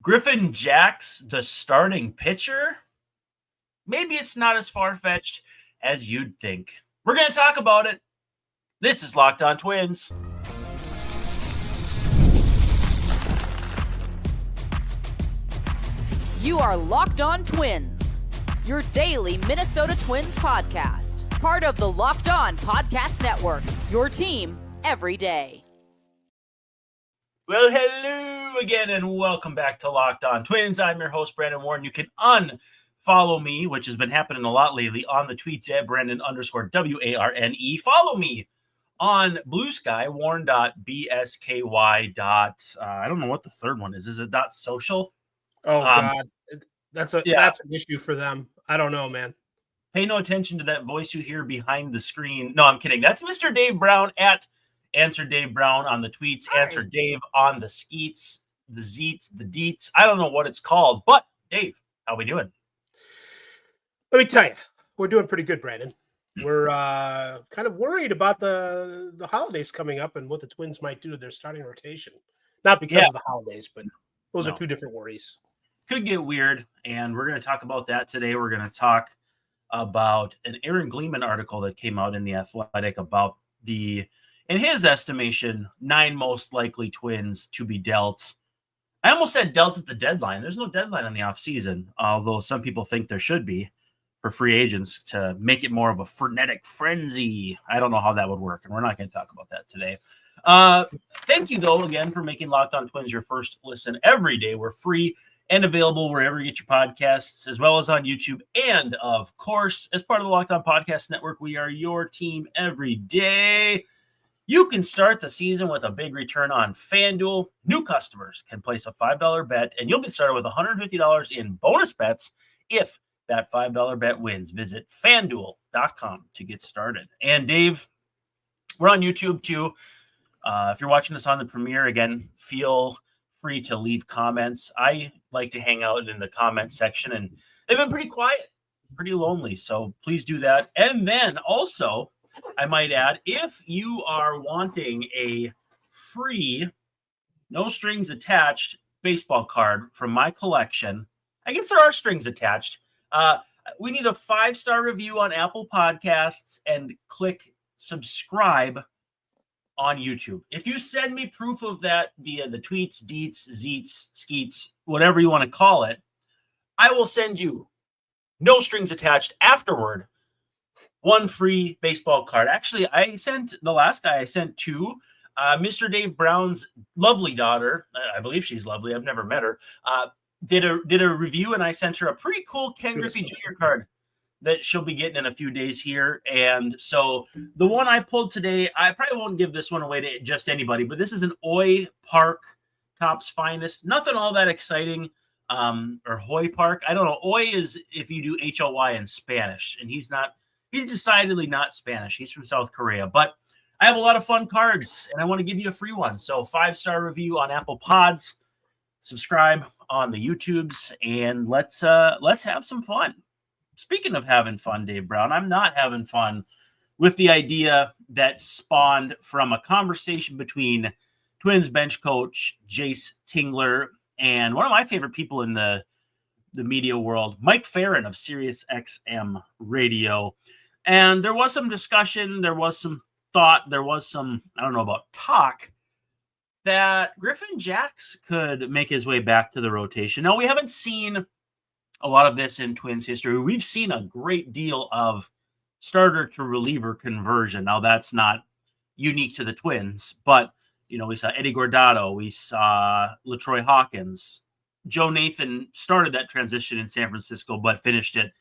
Griffin Jax, the starting pitcher? Maybe it's not as far-fetched as you'd think. We're going to talk about it. This is Locked On Twins. You are Locked On Twins, your daily Minnesota Twins podcast. Part of the Locked On Podcast Network, your team every day. Well, hello again, and welcome back to Locked On Twins. I'm your host, Brandon Warren. You can unfollow me, which has been happening a lot lately, on the tweets at Brandon_WARNE. Follow me on Blue Sky, warren.bsky. I don't know what the third one is. Is it .social? Oh, God. That's an issue for them. I don't know, man. Pay no attention to that voice you hear behind the screen. No, I'm kidding. That's Mr. Dave Brown at Answer Dave Brown on the tweets. Hi. Answer Dave on the skeets, the zeets, the deets. I don't know what it's called, but Dave, how we doing? Let me tell you, we're doing pretty good, Brandon. We're kind of worried about the holidays coming up and what the Twins might do to their starting rotation. Not because of the holidays, but those are two different worries. Could get weird, and we're going to talk about that today. We're going to talk about an Aaron Gleeman article that came out in The Athletic about in his estimation, 9 most likely Twins to be dealt. I almost said dealt at the deadline. There's no deadline on the offseason, although some people think there should be for free agents to make it more of a frenetic frenzy. I don't know how that would work, and we're not going to talk about that today. Thank you, though, again, for making Locked On Twins your first listen every day. We're free and available wherever you get your podcasts, as well as on YouTube. And, of course, as part of the Locked On Podcast Network, we are your team every day. You can start the season with a big return on FanDuel. New customers can place a $5 bet, and you'll get started with $150 in bonus bets if that $5 bet wins. Visit FanDuel.com to get started. And, Dave, we're on YouTube, too. If you're watching this on the premiere, again, feel free to leave comments. I like to hang out in the comment section, and they've been pretty quiet, pretty lonely, so please do that. And then also, I might add, if you are wanting a free, no strings attached baseball card from my collection, I guess there are strings attached. We need a 5-star review on Apple Podcasts and click subscribe on YouTube. If you send me proof of that via the tweets, deets, zeets, skeets, whatever you want to call it, I will send you, no strings attached, afterward, 1 free baseball card. Actually, the last guy I sent to Mr. Dave Brown's lovely daughter. I believe she's lovely. I've never met her. Did a review, and I sent her a pretty cool Ken Griffey Jr. card that she'll be getting in a few days here. And so the one I pulled today, I probably won't give this one away to just anybody, but this is an Hoy Park Topps Finest. Nothing all that exciting. Or Hoy Park. I don't know. Hoy is if you do H-O-Y in Spanish, and he's decidedly not Spanish. He's from South Korea, but I have a lot of fun cards, and I want to give you a free one. So 5-star review on Apple Pods, subscribe on the YouTubes, and let's have some fun. Speaking of having fun, Dave Brown, I'm not having fun with the idea that spawned from a conversation between Twins bench coach Jace Tingler and one of my favorite people in the media world, Mike Farron of Sirius XM Radio. And there was some discussion, there was some thought, there was some, I don't know about talk, that Griffin Jax could make his way back to the rotation. Now, we haven't seen a lot of this in Twins history. We've seen a great deal of starter to reliever conversion. Now, that's not unique to the Twins, but, we saw Eddie Guardado, we saw LaTroy Hawkins. Joe Nathan started that transition in San Francisco, but finished it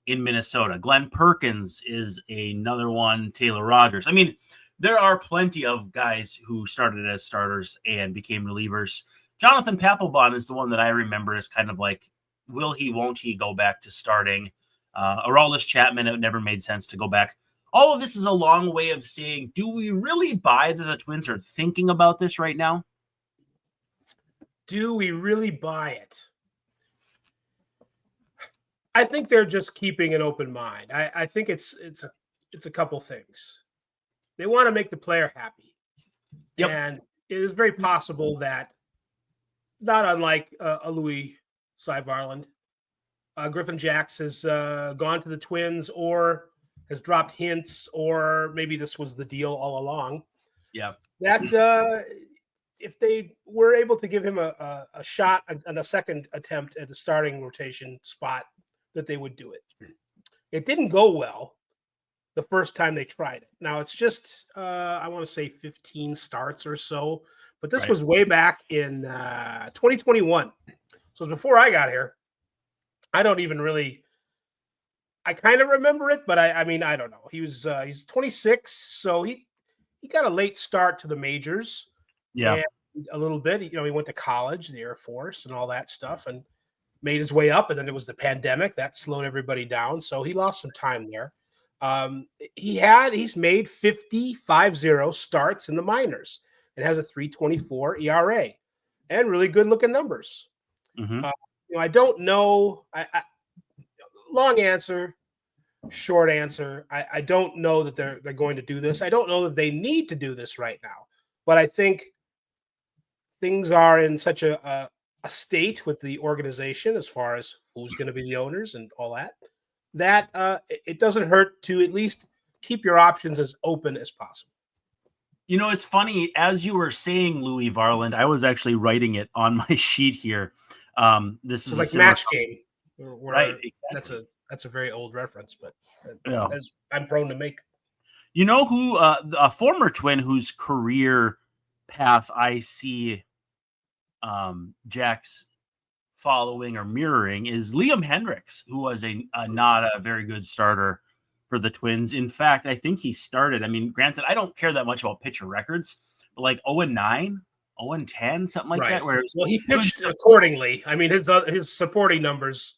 in Minnesota. Glenn Perkins is another one. Taylor Rogers. I mean, there are plenty of guys who started as starters and became relievers. Jonathan Papelbon is the one that I remember as kind of like, will he, won't he go back to starting? Aroldis Chapman, it never made sense to go back. All of this is a long way of saying, do we really buy that the Twins are thinking about this right now? Do we really buy it? I think they're just keeping an open mind. I think it's a couple things. They want to make the player happy. Yep. And it is very possible that not unlike a Louis Cy Varland. Griffin Jax has gone to the Twins or has dropped hints, or maybe this was the deal all along. Yeah. That if they were able to give him a shot and a second attempt at the starting rotation spot, that they would do it. It didn't go well the first time they tried it. Now it's just, I want to say 15 starts or so, but this was way back in 2021. So before I got here. I don't even really. I kind of remember it, but I mean, I don't know. He's 26, so he got a late start to the majors. Yeah, and a little bit. He went to college, the Air Force, and all that stuff, and made his way up. And then there was the pandemic that slowed everybody down, so he lost some time there. He's made 50 starts in the minors and has a 3.24 ERA and really good looking numbers. Mm-hmm. I don't know. Long answer, short answer. I don't know that they're going to do this. I don't know that they need to do this right now. But I think things are in such a state with the organization as far as who's going to be the owners and all that, that it doesn't hurt to at least keep your options as open as possible. It's funny. As you were saying, Louis Varland, I was actually writing it on my sheet here. This is like Match Game, right? Exactly. That's a very old reference, but yeah. as I'm prone to make. You know who a former Twin whose career path I see Jax following or mirroring is Liam Hendriks, who was not a very good starter for the Twins. In fact, I think he started. I mean, granted, I don't care that much about pitcher records, but like 0-9. 0-10, something like that. Whereas, he pitched accordingly. I mean, his supporting numbers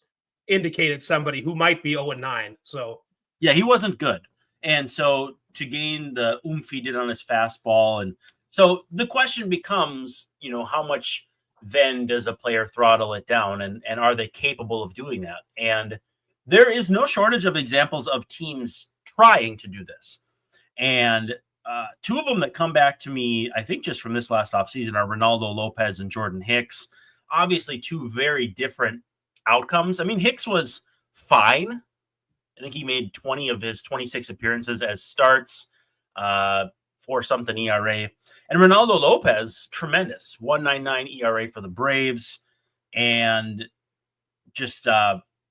indicated somebody who might be 0-9. So yeah, he wasn't good, and so to gain the oomph he did on his fastball, and so the question becomes, how much then does a player throttle it down, and are they capable of doing that? And there is no shortage of examples of teams trying to do this, and two of them that come back to me, I think just from this last offseason, are Ronaldo Lopez and Jordan Hicks. Obviously, two very different outcomes. I mean, Hicks was fine. I think he made 20 of his 26 appearances as starts, 4-something ERA. And Ronaldo Lopez, tremendous, 1.99 ERA for the Braves, and just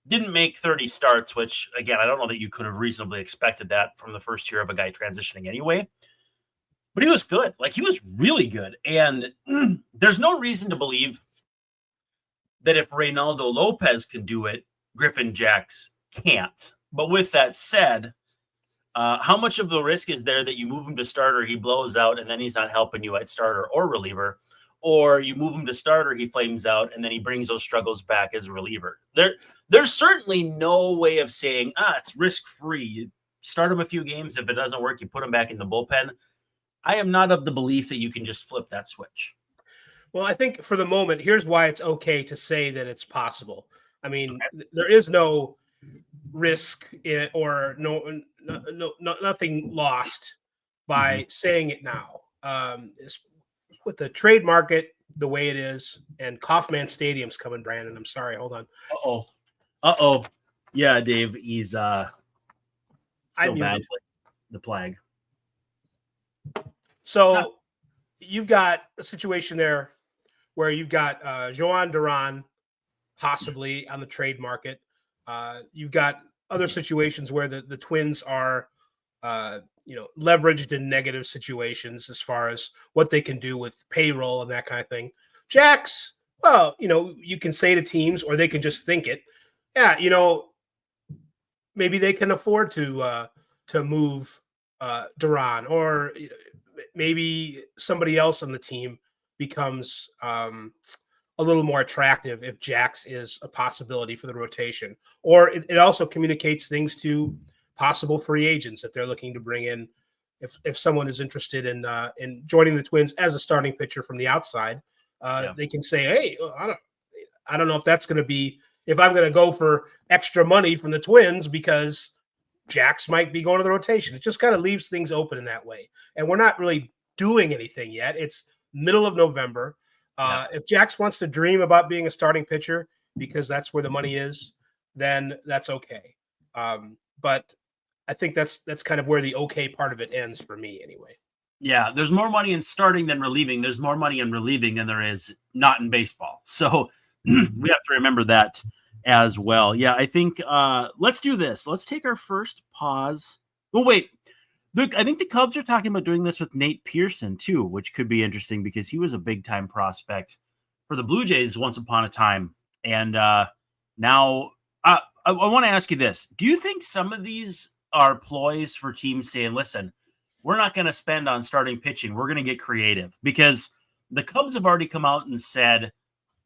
didn't make 30 starts, which, again, I don't know that you could have reasonably expected that from the first year of a guy transitioning anyway. But he was good. Like, he was really good. And there's no reason to believe that if Reynaldo Lopez can do it, Griffin Jax can't. But with that said, how much of the risk is there that you move him to starter, he blows out, and then he's not helping you at starter or reliever? Or you move him to starter, he flames out, and then he brings those struggles back as a reliever. There's certainly no way of saying, it's risk-free. You start him a few games. If it doesn't work, you put him back in the bullpen. I am not of the belief that you can just flip that switch. Well, I think for the moment, here's why it's okay to say that it's possible. I mean, there is no risk or nothing lost by saying it now. With the trade market the way it is, and Kauffman Stadium's coming, Brandon. I'm sorry, hold on. Uh-oh. Yeah, Dave, he's still bad. The plague. So you've got a situation there where you've got Joan Duran possibly on the trade market. You've got other situations where the Twins are leveraged in negative situations as far as what they can do with payroll and that kind of thing. Jax, well, you can say to teams, or they can just think it. Yeah, maybe they can afford to move Duran, or maybe somebody else on the team becomes a little more attractive if Jax is a possibility for the rotation. Or it also communicates things to possible free agents that they're looking to bring in. If someone is interested in joining the Twins as a starting pitcher from the outside, they can say, hey, I don't know if that's going to be, if I'm going to go for extra money from the Twins because Jax might be going to the rotation. It just kind of leaves things open in that way. And we're not really doing anything yet. It's middle of November. If Jax wants to dream about being a starting pitcher because that's where the money is, then that's okay. But I think that's kind of where the okay part of it ends for me anyway. Yeah, there's more money in starting than relieving. There's more money in relieving than there is not in baseball. So we have to remember that as well. Yeah, I think let's do this. Let's take our first pause. Well, wait. Look, I think the Cubs are talking about doing this with Nate Pearson too, which could be interesting because he was a big-time prospect for the Blue Jays once upon a time. And now I want to ask you this. Do you think some of these are ploys for teams saying, listen, we're not going to spend on starting pitching. We're going to get creative? Because the Cubs have already come out and said,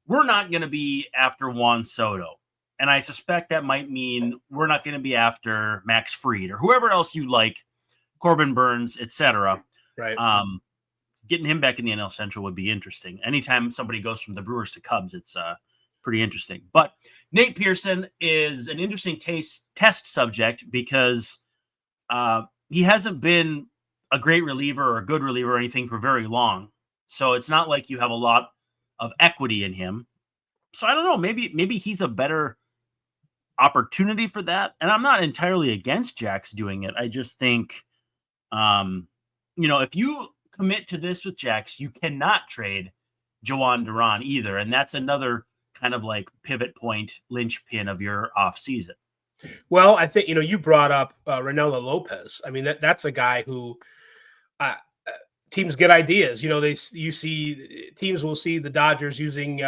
we're not going to be after Juan Soto. And I suspect that might mean we're not going to be after Max Fried or whoever else you like, Corbin Burns, etc. Right. Getting him back in the NL Central would be interesting. Anytime somebody goes from the Brewers to Cubs, it's pretty interesting. But Nate Pearson is an interesting test subject because he hasn't been a great reliever or a good reliever or anything for very long. So it's not like you have a lot of equity in him. So I don't know. Maybe he's a better opportunity for that. And I'm not entirely against Jax doing it. I just think, if you commit to this with Jax, you cannot trade Joan Duran either. And that's another kind of like pivot point, linchpin of your offseason. Well, I think, you brought up Reynaldo Lopez. I mean, that's a guy who teams get ideas. Teams will see the Dodgers using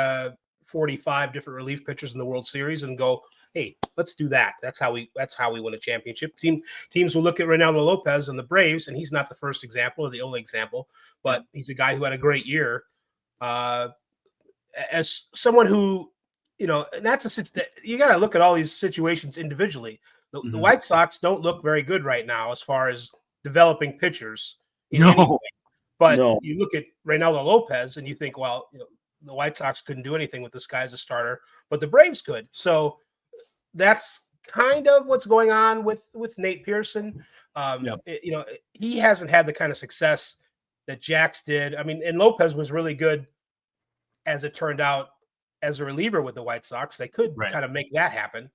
45 different relief pitchers in the World Series and go, hey, let's do that. That's how we win a championship. Teams will look at Reynaldo Lopez and the Braves, and he's not the first example or the only example, but he's a guy who had a great year. As someone who, and that's you got to look at all these situations individually. The White Sox don't look very good right now as far as developing pitchers. But you look at Reynaldo Lopez and you think, well, the White Sox couldn't do anything with this guy as a starter, but the Braves could. So that's kind of what's going on with Nate Pearson. He hasn't had the kind of success that Jax did. I mean, and Lopez was really good, as it turned out, as a reliever with the White Sox. They could kind of make that happen.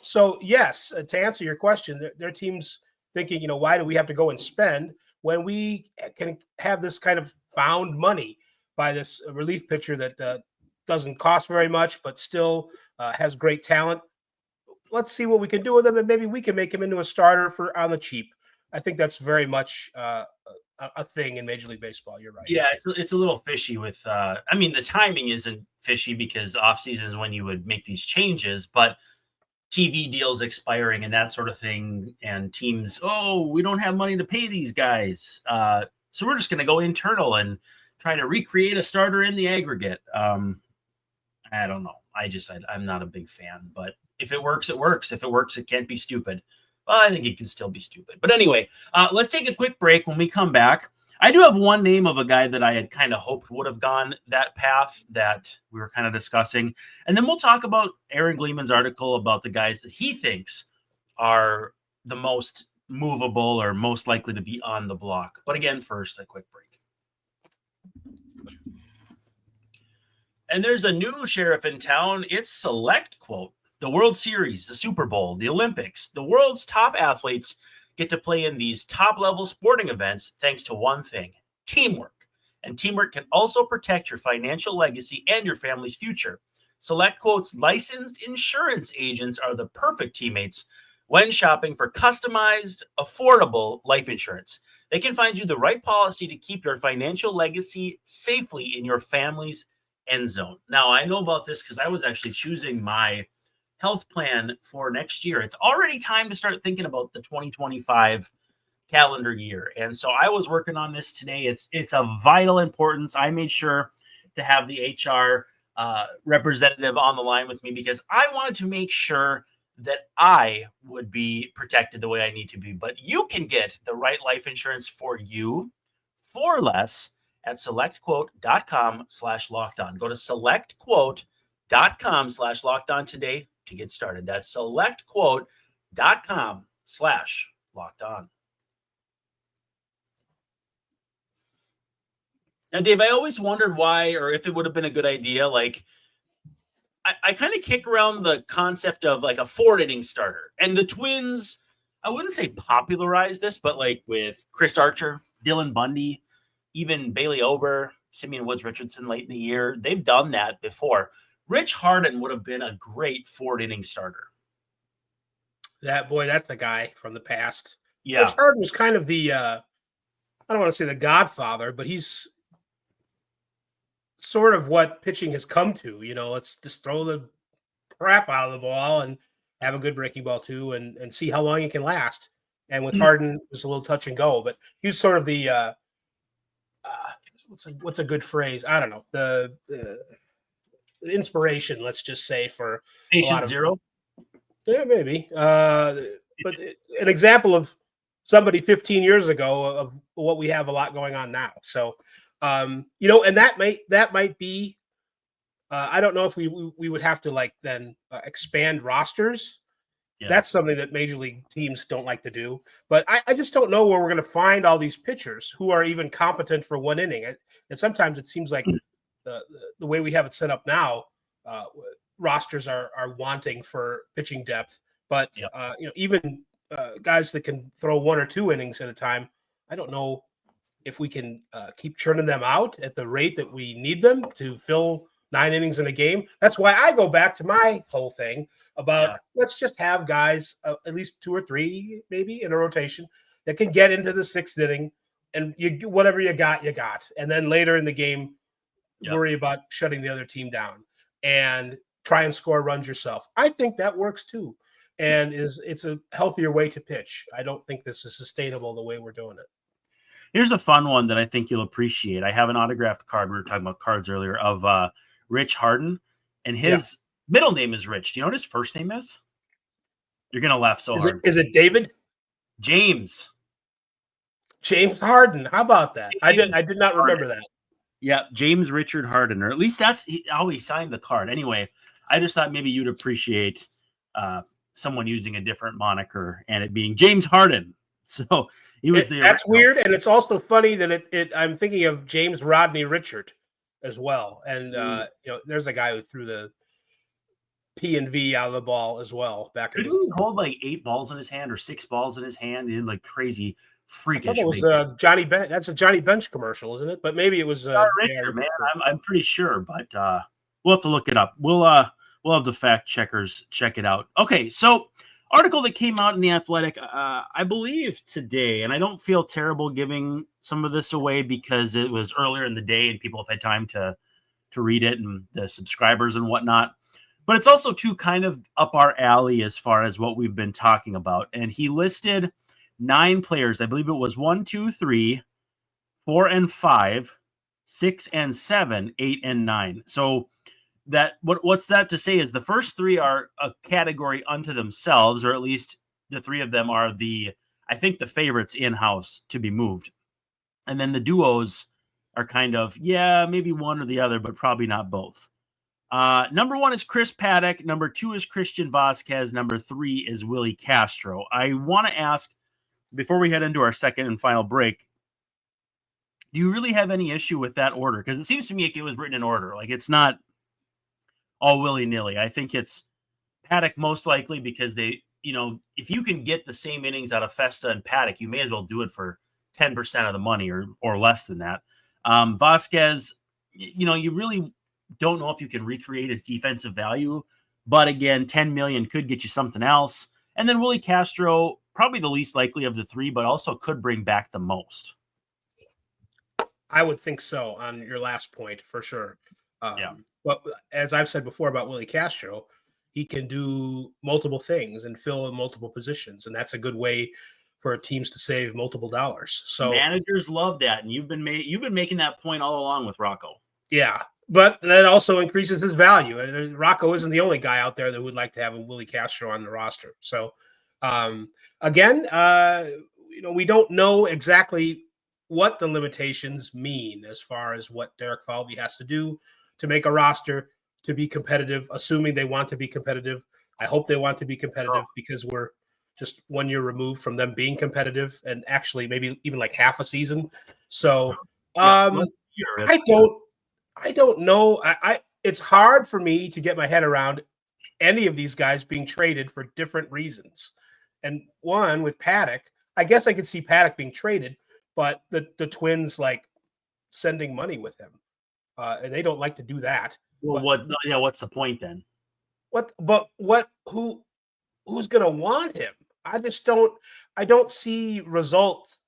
So yes, to answer your question, their teams thinking, why do we have to go and spend when we can have this kind of found money by this relief pitcher that doesn't cost very much, but still has great talent? Let's see what we can do with him, and maybe we can make him into a starter on the cheap. I think that's very much a thing in Major League Baseball. You're right. Yeah, it's a little fishy with the timing isn't fishy because offseason is when you would make these changes, but TV deals expiring and that sort of thing, and teams, we don't have money to pay these guys. So we're just going to go internal and try to recreate a starter in the aggregate. I don't know. I'm not a big fan, but if it works, it works. If it works, it can't be stupid. Well, I think it can still be stupid. But anyway, let's take a quick break. When we come back, I do have one name of a guy that I had kind of hoped would have gone that path that we were kind of discussing. And then we'll talk about Aaron Gleeman's article about the guys that he thinks are the most movable or most likely to be on the block. But again, first, a quick break. And there's a new sheriff in town. It's SelectQuote. The World Series, the Super Bowl, the Olympics, the world's top athletes get to play in these top-level sporting events thanks to one thing, teamwork. And teamwork can also protect your financial legacy and your family's future. SelectQuote's licensed insurance agents are the perfect teammates when shopping for customized, affordable life insurance. They can find you the right policy to keep your financial legacy safely in your family's end zone. Now, I know about this because I was actually choosing my health plan for next year. It's already time to start thinking about the 2025 calendar year. And so I was working on this today. It's of vital importance. I made sure to have the HR representative on the line with me because I wanted to make sure that I would be protected the way I need to be. But you can get the right life insurance for you for less at selectquote.com/lockedon. Go to selectquote.com/lockedon today to get started. That's selectquote.com/lockedon. Now, Dave, I always wondered why, or if it would have been a good idea. Like, I kind of kick around the concept of like a 4 inning starter. And the Twins, I wouldn't say popularized this, but like with Chris Archer, Dylan Bundy, even Bailey Ober, Simeon Woods Richardson late in the year, they've done that before. Rich Harden would have been a great 4 inning starter. That's the guy from the past. Yeah. Rich Harden was kind of the, I don't want to say the godfather, but he's sort of what pitching has come to. Let's just throw the crap out of the ball and have a good breaking ball too, and see how long it can last. And with Harden, it was a little touch and go, but he was sort of the what's a good phrase? I don't know, the inspiration. Let's just say for Patient zero. Yeah, maybe. But an example of somebody 15 years ago of what we have a lot going on now. So, and that might be. I don't know if we would have to then expand rosters. Yeah. That's something that major league teams don't like to do. But I just don't know where we're going to find all these pitchers who are even competent for 1 inning. And sometimes it seems like the way we have it set up now, rosters are wanting for pitching depth. But even guys that can throw 1 or 2 innings at a time, I don't know if we can keep churning them out at the rate that we need them to fill 9 innings in a game. That's why I go back to my whole thing about let's just have guys, at least 2 or 3 maybe in a rotation, that can get into the 6th inning, and whatever you got. And then later in the game, worry about shutting the other team down and try and score runs yourself. I think that works too. And it's a healthier way to pitch. I don't think this is sustainable the way we're doing it. Here's a fun one that I think you'll appreciate. I have an autographed card. We were talking about cards earlier of Rich Harden, and his middle name is Rich. Do you know what his first name is? You're going to laugh so hard. Is it David? James Harden. How about that? I did not remember that. Yeah, James Richard Harden, or at least that's how he signed the card. Anyway, I just thought maybe you'd appreciate someone using a different moniker and it being James Harden. So he was there. That's weird, and it's also funny that I'm thinking of James Rodney Richard as well, and there's a guy who threw the P&V out of the ball as well. Did he hold like 8 balls in his hand or 6 balls in his hand? He had like crazy freakish. It was Johnny Bench. That's a Johnny Bench commercial, isn't it? But maybe it was Richard, man. I'm pretty sure, but we'll have to look it up. We'll have the fact checkers check it out. Okay, so article that came out in The Athletic, I believe today, and I don't feel terrible giving some of this away because it was earlier in the day and people have had time to read it and the subscribers and whatnot. But it's also too kind of up our alley as far as what we've been talking about. And he listed 9 players. I believe it was 1, 2, 3, 4, and 5, 6 and 7, 8 and 9. So that what's that to say is the first 3 are a category unto themselves, or at least the 3 of them are I think the favorites in-house to be moved. And then the duos are kind of, maybe one or the other, but probably not both. Number 1 is Chris Paddock. Number 2 is Christian Vasquez. Number 3 is Willie Castro. I want to ask, before we head into our second and final break, do you really have any issue with that order? Because it seems to me like it was written in order. Like it's not all willy-nilly. I think it's Paddock most likely because they, if you can get the same innings out of Festa and Paddock, you may as well do it for 10% of the money or less than that. Vasquez, you really don't know if you can recreate his defensive value, but again, 10 million could get you something else. And then Willie Castro, probably the least likely of the 3, but also could bring back the most. I would think so on your last point for sure. But as I've said before about Willie Castro, he can do multiple things and fill in multiple positions, and that's a good way for teams to save multiple dollars. So managers love that, and you've been making that point all along with Rocco. Yeah, but that also increases his value. And Rocco isn't the only guy out there that would like to have a Willie Castro on the roster. So again, we don't know exactly what the limitations mean as far as what Derek Falvey has to do to make a roster to be competitive, assuming they want to be competitive. I hope they want to be competitive because we're just 1 year removed from them being competitive and actually maybe even like half a season. So year. I don't know. It's hard for me to get my head around any of these guys being traded for different reasons. And one with Paddock, I guess I could see Paddock being traded, but the Twins like sending money with him, and they don't like to do that. Well, what's the point then? Who's going to want him? I don't see results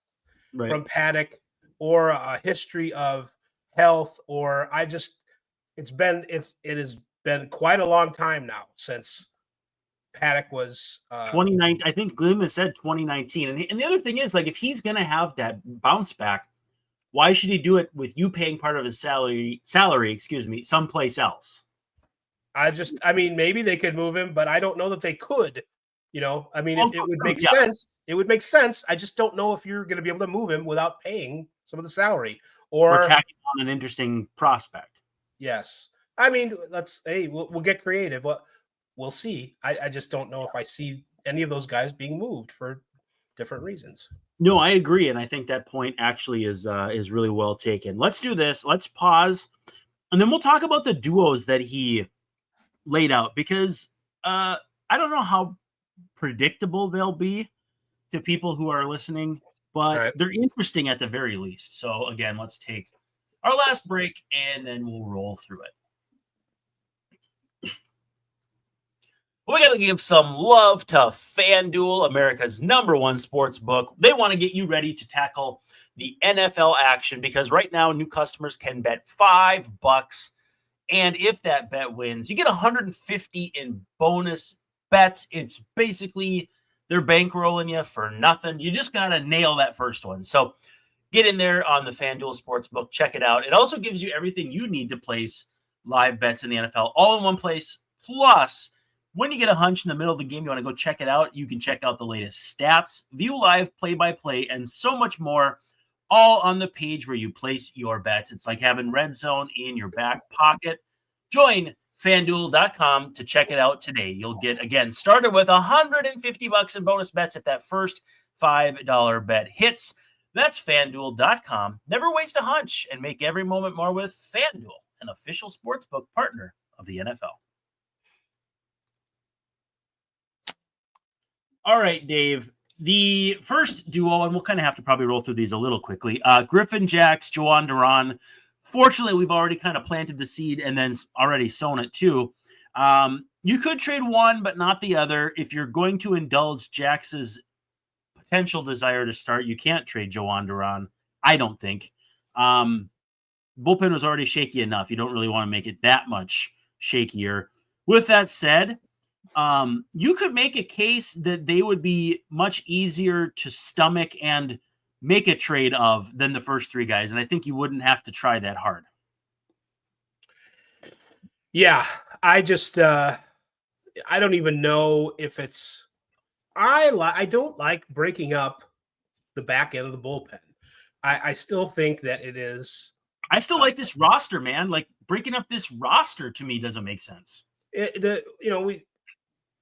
from Paddock or a history of health, or it has been quite a long time now since Paddock was 2019. I think Gleeman said 2019. And the other thing is, like, if he's going to have that bounce back, why should he do it with you paying part of his salary, someplace else? Maybe they could move him, but I don't know that they could. It would make sense. It would make sense. I just don't know if you're going to be able to move him without paying some of the salary or tacking on an interesting prospect. Yes. We'll get creative. We'll see. I just don't know if I see any of those guys being moved for different reasons. No, I agree. And I think that point actually is really well taken. Let's do this. Let's pause. And then we'll talk about the duos that he laid out, because I don't know how predictable they'll be to people who are listening, but they're interesting at the very least. So again, let's take our last break and then we'll roll through it. We got to give some love to FanDuel, America's #1 sports book. They want to get you ready to tackle the NFL action, because right now new customers can bet $5. And if that bet wins, you get $150 in bonus bets. It's basically they're bankrolling you for nothing. You just got to nail that first one. So get in there on the FanDuel Sportsbook. Check it out. It also gives you everything you need to place live bets in the NFL all in one place. Plus, when you get a hunch in the middle of the game, you want to go check it out, you can check out the latest stats, view live play-by-play, and so much more, all on the page where you place your bets. It's like having Red Zone in your back pocket. Join FanDuel.com to check it out today. You'll get, again, started with $150 in bonus bets if that first $5 bet hits. That's FanDuel.com. Never waste a hunch and make every moment more with FanDuel, an official sportsbook partner of the NFL. All right, Dave. The first duo, and we'll kind of have to probably roll through these a little quickly. Griffin Jax, Jhoan Duran. Fortunately, we've already kind of planted the seed and then already sown it too. You could trade one, but not the other. If you're going to indulge Jax's potential desire to start, you can't trade Jhoan Duran, I don't think. Bullpen was already shaky enough. You don't really want to make it that much shakier. With that said, you could make a case that they would be much easier to stomach and make a trade of than the first three guys. And I think you wouldn't have to try that hard. Yeah, I don't even know if it's, I don't like breaking up the back end of the bullpen. I still think that it is. I still like this roster, man. Like, breaking up this roster to me doesn't make sense.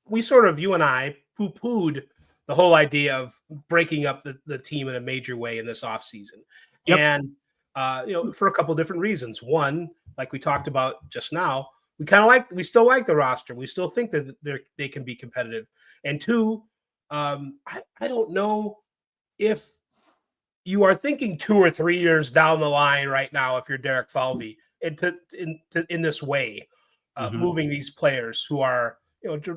We sort of, you and I, poo-pooed the whole idea of breaking up the team in a major way in this offseason. Yep. And, for a couple of different reasons. One, like we talked about just now, we still like the roster. We still think that they can be competitive. And two, I don't know if you are thinking 2 or 3 years down the line right now, if you're Derek Falvey, in this way, moving these players who are,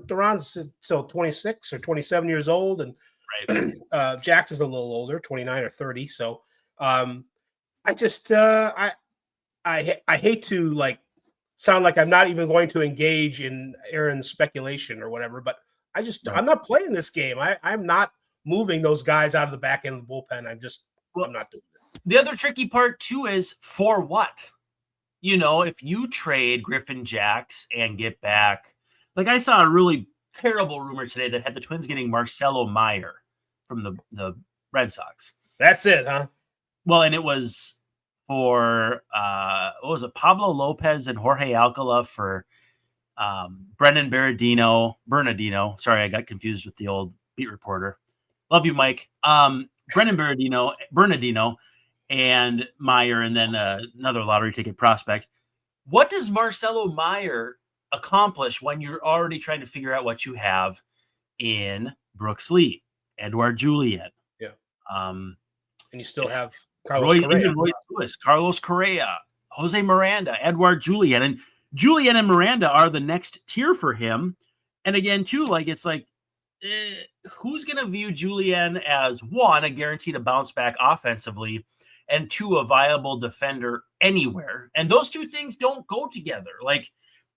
Duran's still 26 or 27 years old, and Jax is a little older, 29 or 30. So I hate to sound like I'm not even going to engage in Aaron's speculation or whatever, but I'm not playing this game. I'm not moving those guys out of the back end of the bullpen. I'm not doing it. The other tricky part too is for what? If you trade Griffin Jax and get back, like I saw a really terrible rumor today that had the Twins getting Marcelo Meyer from the Red Sox. That's it, huh? Well, and it was for what was it? Pablo Lopez and Jorge Alcala for Brendan Bernardino. Sorry, I got confused with the old beat reporter. Love you, Mike. Brendan Bernardino, and Meyer, and then another lottery ticket prospect. What does Marcelo Meyer accomplish when you're already trying to figure out what you have in Brooks Lee, Edouard Julien? Yeah. And you still have Carlos Correa. Roy Lewis, Carlos Correa, Jose Miranda, Edouard Julien. And Julien and Miranda are the next tier for him. And again, too, it's who's going to view Julien as, one, a guarantee to bounce back offensively, and two, a viable defender anywhere? And those two things don't go together.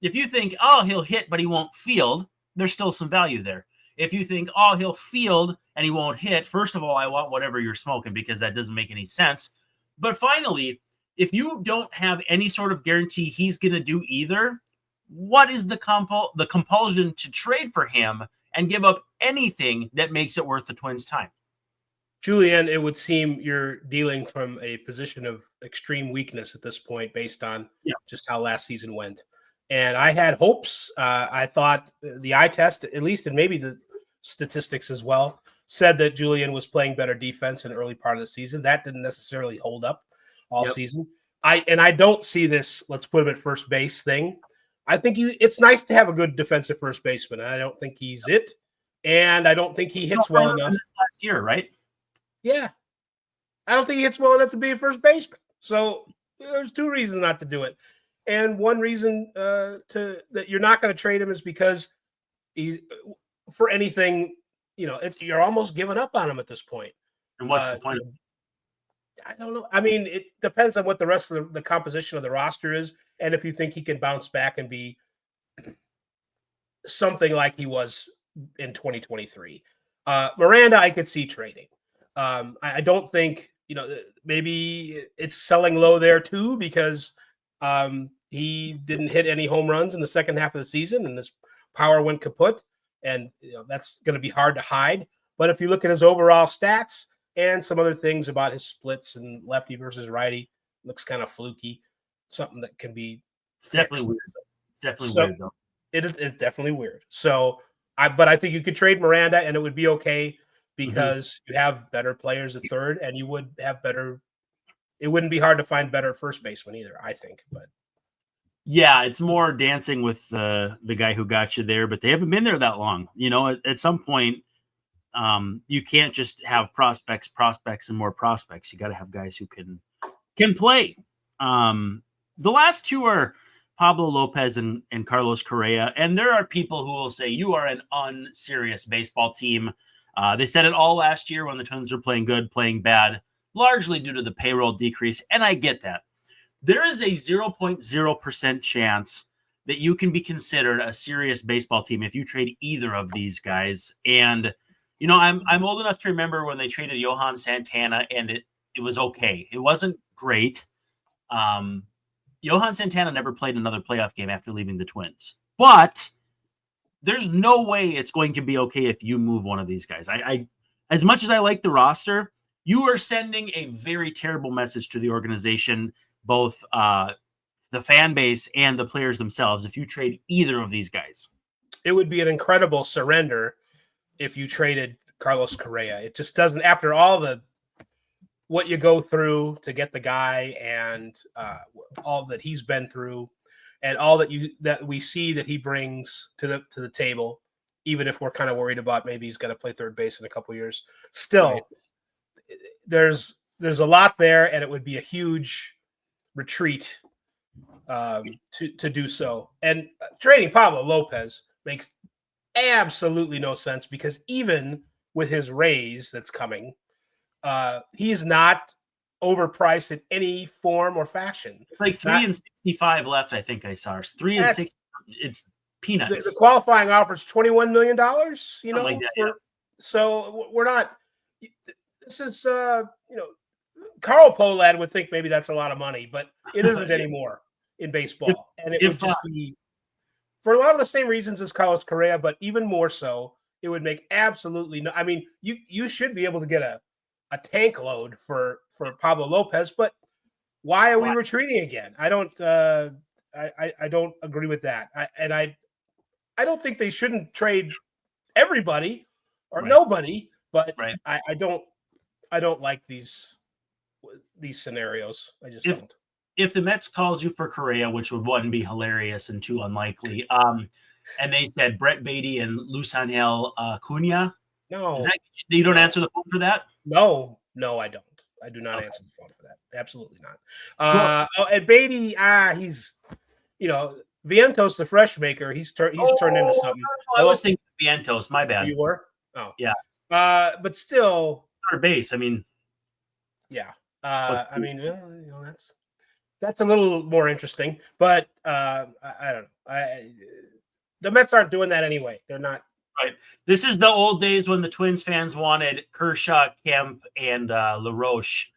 If you think, oh, he'll hit, but he won't field, there's still some value there. If you think, oh, he'll field and he won't hit, first of all, I want whatever you're smoking, because that doesn't make any sense. But finally, if you don't have any sort of guarantee he's going to do either, what is the compulsion to trade for him and give up anything that makes it worth the Twins' time? Julien, it would seem you're dealing from a position of extreme weakness at this point based on just how last season went. And I had hopes. I thought the eye test, at least, and maybe the statistics as well, said that Julien was playing better defense in the early part of the season. That didn't necessarily hold up all season. I don't see this, let's put him at first base thing. I think it's nice to have a good defensive first baseman. I don't think he's it. And I don't think he hits well enough. Last year, right? Yeah. I don't think he hits well enough to be a first baseman. So there's two reasons not to do it. And one reason that you're not going to trade him is because he's, for anything, you're almost giving up on him at this point. And what's the point? I don't know. I mean, it depends on what the rest of the composition of the roster is, and if you think he can bounce back and be something like he was in 2023. Miranda, I could see trading. I don't think, maybe it's selling low there too, because he didn't hit any home runs in the second half of the season, and his power went kaput, and that's going to be hard to hide. But if you look at his overall stats and some other things about his splits and lefty versus righty, looks kind of fluky, something that can be It's definitely weird. It's definitely weird, though. It's definitely weird. So, but I think you could trade Miranda, and it would be okay, because you have better players at third, and you would have better. It wouldn't be hard to find better first baseman either, I think. But yeah, it's more dancing with the guy who got you there, but they haven't been there that long. At some point, you can't just have prospects, and more prospects. You got to have guys who can play. The last two are Pablo Lopez and Carlos Correa, and there are people who will say you are an unserious baseball team. They said it all last year when the Twins were playing good, playing bad, largely due to the payroll decrease, and I get that. There is a 0.0% chance that you can be considered a serious baseball team if you trade either of these guys. And I'm old enough to remember when they traded Johan Santana, and it was okay. It wasn't great. Johan Santana never played another playoff game after leaving the Twins, but there's no way it's going to be okay if you move one of these guys. I as much as I like the roster, you are sending a very terrible message to the organization, both the fan base and the players themselves, if you trade either of these guys. It would be an incredible surrender if you traded Carlos Correa. It just doesn't, after all what you go through to get the guy, and all that he's been through, and all that we see that he brings to the table, even if we're kind of worried about maybe he's going to play third base in a couple years. Still, right. There's a lot there, and it would be a huge retreat to do so. And trading Pablo Lopez makes absolutely no sense, because even with his raise that's coming, he is not overpriced in any form or fashion. It's like 3.65 left. I think I saw 3.60. It's peanuts. The qualifying offer is $21 million. Like that, so we're not. This is Carl Pohlad would think maybe that's a lot of money, but it isn't anymore in baseball, and it would just be for a lot of the same reasons as Carlos Correa, but even more so. It would make absolutely no. I mean, you should be able to get a tank load for Pablo Lopez, but why are we retreating again? I don't I don't agree with that. I don't think they shouldn't trade everybody or nobody, but I don't like these these scenarios. I just If don't. if the Mets called you for Correa, which would one be hilarious and two unlikely, and they said Brett Beatty and Luisangel Cunha, is No, that you don't no. answer the phone for that? No, I don't. I do not Okay. answer the phone for that. Absolutely not. Well, And Beatty, he's Vientos, the fresh maker. He's turned into something. I was thinking Vientos. My bad. You were? Oh, Yeah. but still, Third base. I mean, yeah. what's I mean, that's a little more interesting. But I don't know. The Mets aren't doing that anyway. They're not. right. This is the old days when the Twins fans wanted Kershaw, Kemp, and LaRoche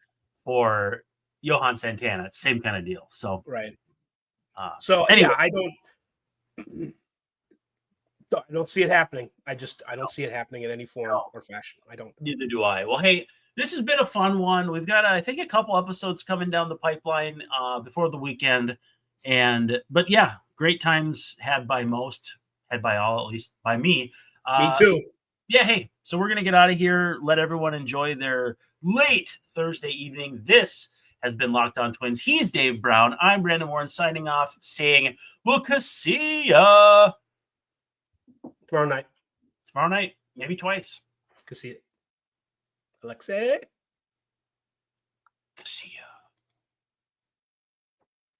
for Johan Santana. It's the same kind of deal. So, Right. So anyway, yeah, I don't see it happening. I don't see it happening in any form or fashion. I don't. Neither do I. Well, hey, this has been a fun one. We've got, I think, a couple episodes coming down the pipeline before the weekend. But yeah, great times had by most, had by all, at least by me. Me too. Yeah, hey, so we're going to get out of here. Let everyone enjoy their late Thursday evening. This has been Locked On Twins. He's Dave Brown. I'm Brandon Warren signing off, saying we'll see ya Tomorrow night. Tomorrow night, maybe twice. See it. Alexei. See ya.